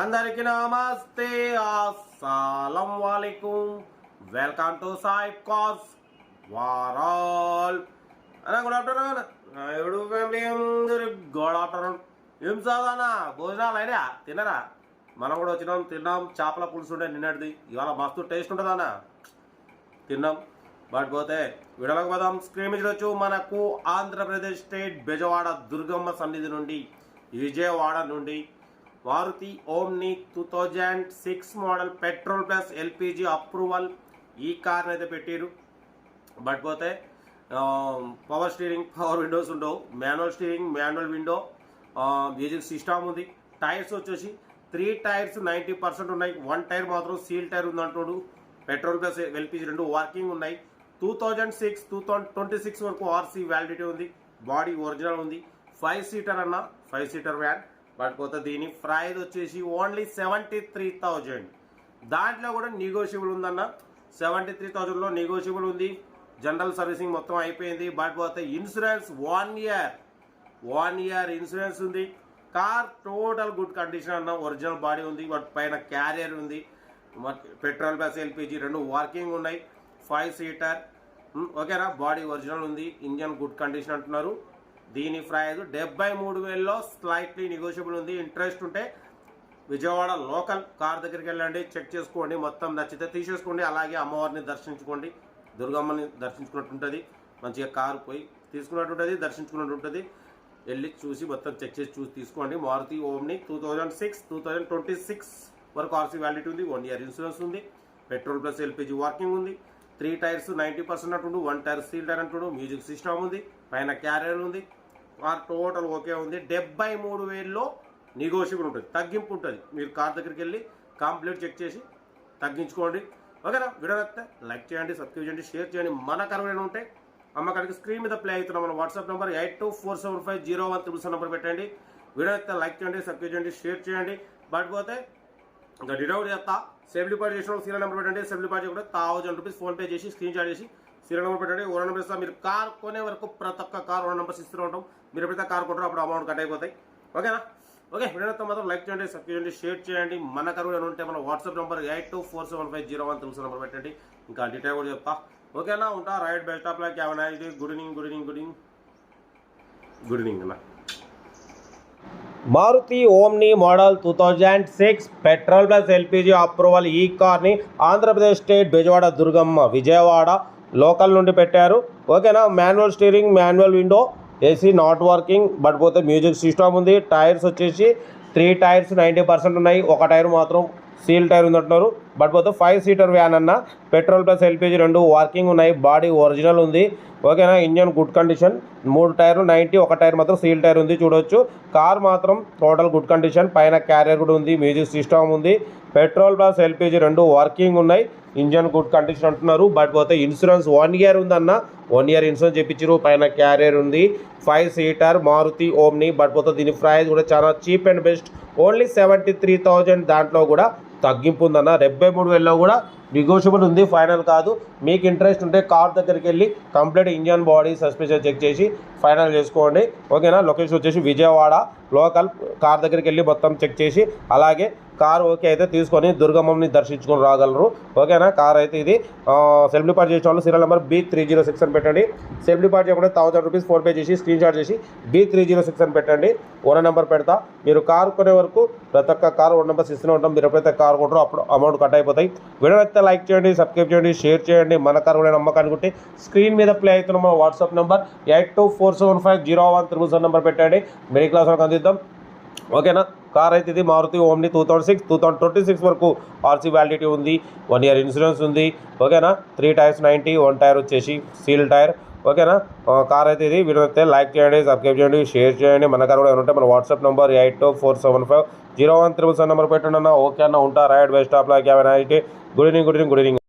అందరికి నమస్తే, అస్సలం వాలేకుం. వెల్కమ్ టు సాయి కాస్ వారాల్ అన్న. గుడ్ ఆఫ్టర్నూన్ ఎవడు ఫ్యామిలీ, గుడ్ ఆఫ్టర్నూన్. ఏం చదవనా, భోజనాలు అయినా తినరా? మనం కూడా వచ్చినాం, తిన్నాం. చేపల పులుసు ఉండే నిన్నటిది, ఇవాళ మస్తు టేస్ట్ ఉంటుందన్న. తిన్నాం. బట్ పోతే విడలకు పోదాం. స్క్రీన్ మీద చూడొచ్చు. మనకు ఆంధ్రప్రదేశ్ స్టేట్ బెజవాడ దుర్గమ్మ సన్నిధి నుండి, విజయవాడ నుండి Maruti Omni 2006 model petrol plus LPG approval ఈ కార్ని అయితే పెట్టారు. బట్ పోతే పవర్ స్టీరింగ్, పవర్ విండోస్ ఉండవు. Manual steering, manual window, music system ఉంది. టైర్స్ వచ్చేసి 3 టైర్స్ 90% ఉన్నాయి. 1 టైర్ మాత్రం సీల్ టైర్ ఉంది అంటున్నాడు. పెట్రోల్ ప్లస్ ఎల్పిజి 2 వర్కింగ్ ఉన్నాయి. 2006-2026 వరకు ఆర్సీ వ్యాలిడిటీ ఉంది. బాడీ ఒరిజినల్ ఉంది. 5 సీటర్ అన్న, 5 సీటర్ వ్యాన్. బట్ పోతే దీని ప్రైస్ వచ్చేసి ఓన్లీ 73,000. దాంట్లో కూడా నెగోషియబుల్ ఉందన్న. 73,000లో నెగోషియబుల్ ఉంది. జనరల్ సర్వీసింగ్ మొత్తం అయిపోయింది. బట్ పోతే ఇన్సూరెన్స్ 1 ఇయర్ ఇన్సూరెన్స్ ఉంది. కార్ టోటల్ గుడ్ కండిషన్ అన్న. ఒరిజినల్ బాడీ ఉంది. బట్ పైన క్యారియర్ ఉంది. పెట్రోల్ ప్లస్ ఎల్పిజి 2 వర్కింగ్ ఉన్నాయి. 5 సీటర్ ఓకేనా. బాడీ ఒరిజినల్ ఉంది. ఇంజన్ గుడ్ కండిషన్ అంటున్నారు. దీని ప్రైస్ 73,000లో స్లైట్లీ నెగోషియబుల్ ఉంది. ఇంట్రెస్ట్ ఉంటే విజయవాడ లోకల్ కార్ దగ్గరికి వెళ్ళండి, చెక్ చేసుకోండి. మొత్తం నచ్చితే తీసేసుకోండి. అలాగే అమ్మవారిని దర్శించుకోండి, దుర్గమ్మని దర్శించుకున్నట్టు ఉంటుంది. మంచిగా కారు పోయి తీసుకున్నట్టు ఉంటుంది, దర్శించుకున్నట్టు ఉంటుంది. వెళ్ళి చూసి మొత్తం చెక్ చేసి చూసి తీసుకోండి. మారుతి ఓమ్ని 2006-2026 వరకు ఆర్సీ వ్యాలిడిటీ ఉంది. 1 ఇయర్ ఇన్సూరెన్స్ ఉంది. పెట్రోల్ ప్లస్ ఎల్పిజి వర్కింగ్ ఉంది. 3 టైర్స్ 90% అంటుండు. 1 టైర్ సీల్ టైర్ అంటుండు. మ్యూజిక్ సిస్టమ్ ఉంది. పైన క్యారియర్ ఉంది. కార్ టోటల్ ఓకే ఉంది. 73,000లో నెగోషియబుల్ ఉంటుంది, తగ్గింపు ఉంటుంది. మీరు కార్ దగ్గరికి వెళ్ళి కంప్లీట్ చెక్ చేసి తగ్గించుకోండి. ఓకేనా. వీడియో నచ్చితే లైక్ చేయండి, సబ్స్క్రైబ్ చేయండి, షేర్ చేయండి. మన కరువైనా ఉంటే అమ్మకాడికి స్క్రీన్ మీద ప్లే అవుతున్నాం. మన వాట్సాప్ నెంబర్ 82475013 నెంబర్ పెట్టండి. వీడియో నచ్చితే లైక్ చేయండి, సబ్స్క్రైబ్ చేయండి, షేర్ చేయండి. బట్ పోతే ఇంకా డిడౌట్ చేస్తా. సేఫ్ డిపాజిట్ చేసిన సీరియల్ నెంబర్ పెట్టండి. సేఫ్ డిపాజిట్ కూడా 1,000 రూపీస్ ఫోన్పే చేసి స్క్రీన్ షాట్ చేసి సీరియల్ నెంబర్ పెట్టండి. ఓనర్ నెంబర్ ఇస్తా. మీరు కార్ కొనే వరకు ప్రతి ఒక్క కార్ ఓనర్ నెంబర్స్ ఇస్తూ ఉంటాం. మీరు ఎప్పుడైతే కార్ కొంటారో అప్పుడు అమౌంట్ కట్ అయిపోతాయి. ఓకేనా. ఓకే, వీడియోతో మాత్రం లైక్ చేయండి, సబ్స్క్రైబ్ చేయండి, షేర్ చేయండి. మన కరువు ఉంటే మన వాట్సాప్ నెంబర్ 82475013 పెట్టండి. ఇంకా డీటెయిల్ కూడా చెప్తా. ఓకేనా. ఉంటా. Right best of like. Have a nice day. Good evening అన్న. Maruti Omni model 2006 petrol plus LPG approval ఈ కార్ని ఆంధ్రప్రదేశ్ స్టేట్ బెజవాడ దుర్గమ్మ విజయవాడ లోకల్ నుండి పెట్టారు. ఓకేనా. Manual steering, manual window, AC not working. But పోతే మ్యూజిక్ సిస్టమ్ ఉంది. టైర్స్ వచ్చేసి 3 టైర్స్ 90% ఉన్నాయి. 1 టైర్ మాత్రం సీల్ టైర్ ఉందంటున్నారు. బట్ పోతే 5 సీటర్ వ్యాన్ అన్న. పెట్రోల్ ప్లస్ ఎల్పిజి 2 వర్కింగ్ ఉన్నాయి. బాడీ ఒరిజినల్ ఉంది. ఓకేనా. Engine good condition. 3 టైర్లు 90, 1 టైర్ మాత్రం సీల్ టైర్ ఉంది. చూడొచ్చు. కార్ మాత్రం టోటల్ గుడ్ కండిషన్. పైన క్యారియర్ కూడా ఉంది. మ్యూజిక్ సిస్టమ్ ఉంది. పెట్రోల్ ప్లస్ ఎల్పిజి 2 వర్కింగ్ ఉన్నాయి. ఇంజన్ గుడ్ కండిషన్ అంటున్నారు. బట్ పోతే ఇన్సూరెన్స్ 1 ఇయర్ ఉందన్న. 1 ఇయర్ ఇన్సూరెన్స్ చెప్పించారు. పైన క్యారియర్ ఉంది. 5 సీటర్ మారుతి ఓమ్ని. బట్ పోతే దీని ప్రైస్ కూడా చాలా చీప్ అండ్ బెస్ట్. ఓన్లీ 73,000. దాంట్లో కూడా తగ్గింపు ఉందన్న. 73,000లో కూడా నెగోషియబుల్ ఉంది, ఫైనల్ కాదు. మీకు ఇంట్రెస్ట్ ఉంటే కార్ దగ్గరికి వెళ్ళి complete engine, body, suspension check చేసి ఫైనల్ చేసుకోండి. ఓకేనా. లొకేషన్ వచ్చేసి విజయవాడ లోకల్. కార్ దగ్గరికి వెళ్ళి మొత్తం చెక్ చేసి అలాగే కార్ ఓకే అయితే తీసుకొని దుర్గమ్మని దర్శించుకొని రాగలరు. ఓకేనా. కార్ అయితే ఇది సెల్ఫ్ డిపాజిట్ చేసిన వాళ్ళు సీరియల్ నెంబర్ B306 అని పెట్టండి. సెల్ఫ్ డిపాజిట్ చేయకుండా 1,000 రూపీస్ ఫోన్పే చేసి స్క్రీన్ షాట్ చేసి B306 అని పెట్టండి. ఓనర్ నెంబర్ పెడతా. మీరు కార్ కొనే వరకు ప్రతి ఒక్క కార్ ఓనర్ నెంబర్స్ ఇస్తూనే ఉంటాం. మీరు ఎప్పుడైతే కార్ కొంటారో అప్పుడు అమౌంట్ కట్ అయిపోతాయి. వీడియో అయితే లైక్ చేయండి, సబ్స్క్రైబ్ చేయండి, షేర్ చేయండి. మన కార్ కూడా నమ్మకానుకుంటే స్క్రీన్ మీద ప్లే అవుతున్న మా వాట్సాప్ నెంబర్ 82475013 నెంబర్ పెట్టండి. మిడిల్ క్లాస్ వాళ్ళకి అందిద్దాం. ఓకేనా. కార్ అయితే ఇది మారుతి ఓమ్ని 2006-2026 వరకు ఆర్సీ వ్యాలిడిటీ ఉంది. 1 ఇయర్ ఇన్సూరెన్స్ ఉంది. ఓకేనా. 3 టైర్స్ 90, 1 టైర్ వచ్చేసి సీల్ టైర్. ఓకేనా. కార్ అయితే ఇది. వీడియో అయితే లైక్ చేయండి, సబ్స్క్రైబ్ చేయండి, షేర్ చేయండి. మన కార్ కూడా ఉంటే మన వాట్సాప్ నెంబర్ 82475013 నెంబర్ పెట్టండి అన్న. ఓకే అన్న. ఉంటా. Right best of like. Have a nice day. Good evening.